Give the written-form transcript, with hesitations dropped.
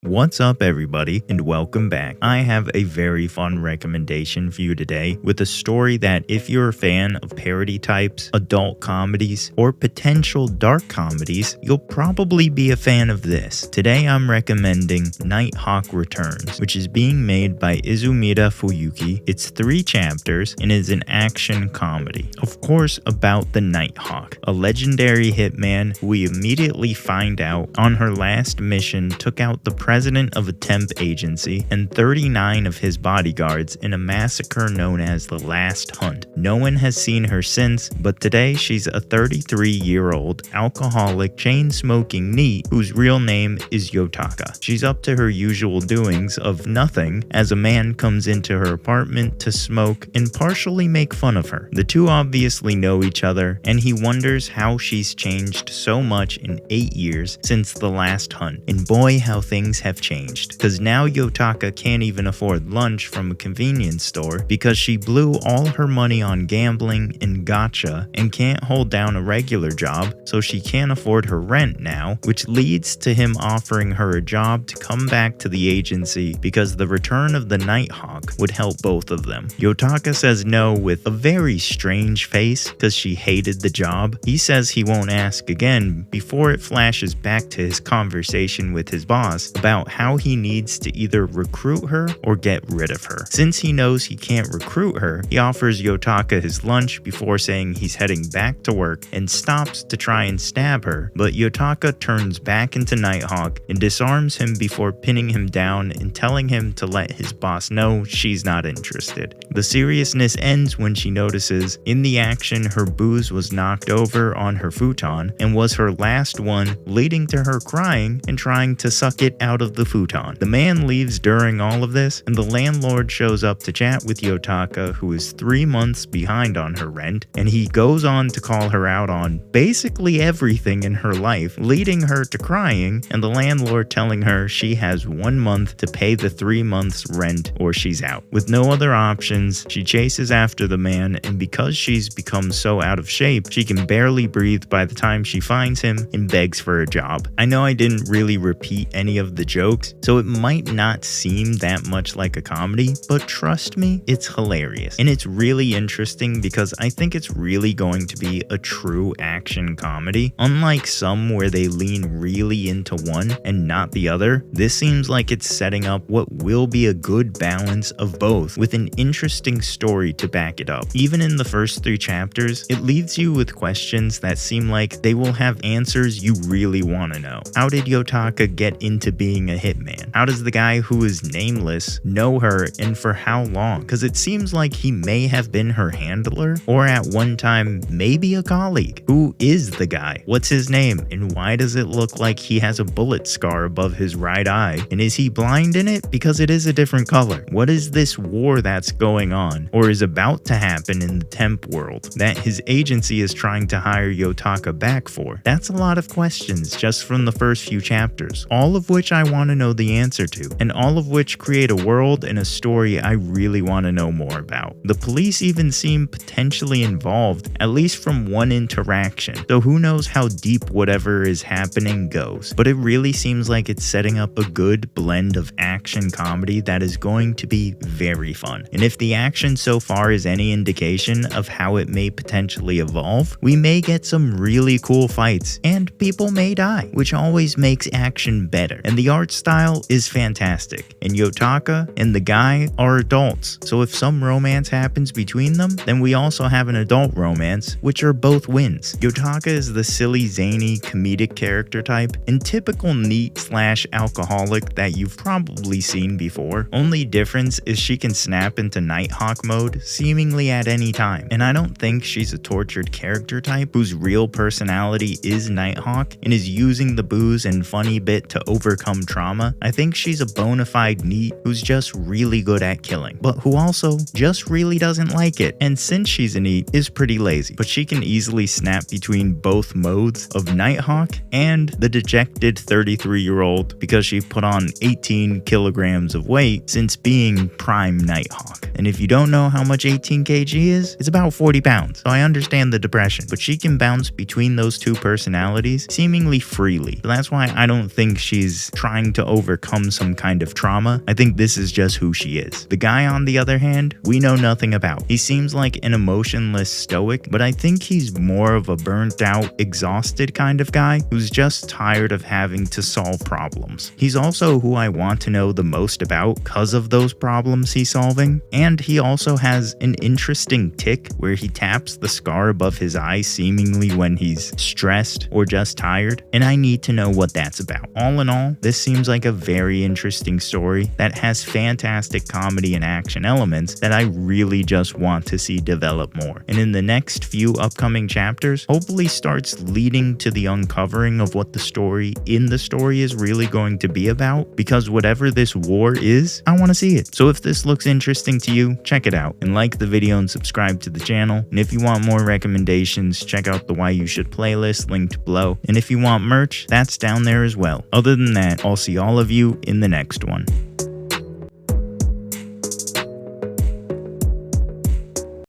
What's up everybody, and welcome back. I have a very fun recommendation for you today with a story that if you're a fan of parody types, adult comedies, or potential dark comedies, you'll probably be a fan of this. Today I'm recommending Nighthawk Returns, which is being made by Izumida Fuyuki. It's 3 chapters and is an action comedy. Of course, about the Nighthawk, a legendary hitman who we immediately find out on her last mission took out the president of a temp agency and 39 of his bodyguards in a massacre known as the Last Hunt. No one has seen her since, but today she's a 33-year-old alcoholic chain-smoking NEET whose real name is Yotaka. She's up to her usual doings of nothing as a man comes into her apartment to smoke and partially make fun of her. The two obviously know each other, and he wonders how she's changed so much in 8 years since the last hunt. And boy, how things have changed, because now Yotaka can't even afford lunch from a convenience store because she blew all her money on gambling and gacha and can't hold down a regular job, so she can't afford her rent now, which leads to him offering her a job to come back to the agency because the return of the Nighthawk would help both of them. Yotaka says no with a very strange face because she hated the job. He says he won't ask again before it flashes back to his conversation with his boss about how he needs to either recruit her or get rid of her. Since he knows he can't recruit her, he offers Yotaka his lunch before saying he's heading back to work and stops to try and stab her, but Yotaka turns back into Nighthawk and disarms him before pinning him down and telling him to let his boss know she's not interested. The seriousness ends when she notices in the action her booze was knocked over on her futon and was her last one, leading to her crying and trying to suck it out of the futon. The man leaves during all of this, and the landlord shows up to chat with Yotaka, who is 3 months behind on her rent, and he goes on to call her out on basically everything in her life, leading her to crying, and the landlord telling her she has 1 month to pay the 3 months rent or she's out. With no other options, she chases after the man, and because she's become so out of shape, she can barely breathe by the time she finds him and begs for a job. I know I didn't really repeat any of the jokes, so it might not seem that much like a comedy, but trust me, it's hilarious. And it's really interesting because I think it's really going to be a true action comedy. Unlike some where they lean really into one and not the other, this seems like it's setting up what will be a good balance of both with an interesting story to back it up. Even in the first 3 chapters, it leaves you with questions that seem like they will have answers you really want to know. How did Yotaka get into being a hitman? How does the guy who is nameless know her, and for how long? Because it seems like he may have been her handler, or at one time maybe a colleague. Who is the guy? What's his name? And why does it look like he has a bullet scar above his right eye? And is he blind in it? Because it is a different color. What is this war that's going on, or is about to happen in the temp world, that his agency is trying to hire Yotaka back for? That's a lot of questions just from the first few chapters, all of which I want to know the answer to, and all of which create a world and a story I really want to know more about. The police even seem potentially involved, at least from one interaction, so who knows how deep whatever is happening goes. But it really seems like it's setting up a good blend of action comedy that is going to be very fun. And if the action so far is any indication of how it may potentially evolve, we may get some really cool fights, and people may die, which always makes action better. And the art style is fantastic, and Yotaka and the guy are adults, so if some romance happens between them, then we also have an adult romance, which are both wins. Yotaka is the silly, zany, comedic character type, and typical NEET/alcoholic that you've probably seen before. Only difference is she can snap into Nighthawk mode seemingly at any time, and I don't think she's a tortured character type whose real personality is Nighthawk and is using the booze and funny bit to overcome trauma. I think she's a bona fide NEET who's just really good at killing, but who also just really doesn't like it. it, and since she's a NEET, is pretty lazy, but she can easily snap between both modes of Nighthawk and the dejected 33-year-old because she put on 18 kilograms of weight since being prime Nighthawk. And if you don't know how much 18 kg is, it's about 40 pounds, so I understand the depression, but she can bounce between those two personalities seemingly freely. So that's why I don't think she's trying to overcome some kind of trauma. I think this is just who she is. The guy, on the other hand, we know nothing about. He seems like an emotionless stoic, but I think he's more of a burnt out, exhausted kind of guy who's just tired of having to solve problems. He's also who I want to know the most about because of those problems he's solving, and he also has an interesting tick where he taps the scar above his eye seemingly when he's stressed or just tired, and I need to know what that's about. All in all, this seems like a very interesting story that has fantastic comedy and action elements that I really just want to see develop more. And in the next few upcoming chapters, hopefully starts leading to the uncovering of what the story in the story is really going to be about, because whatever this war is, I want to see it. So if this looks interesting to you, check it out and like the video and subscribe to the channel. And if you want more recommendations, check out the Why You Should playlist linked below. And if you want merch, that's down there as well. Other than that, I'll see all of you in the next one.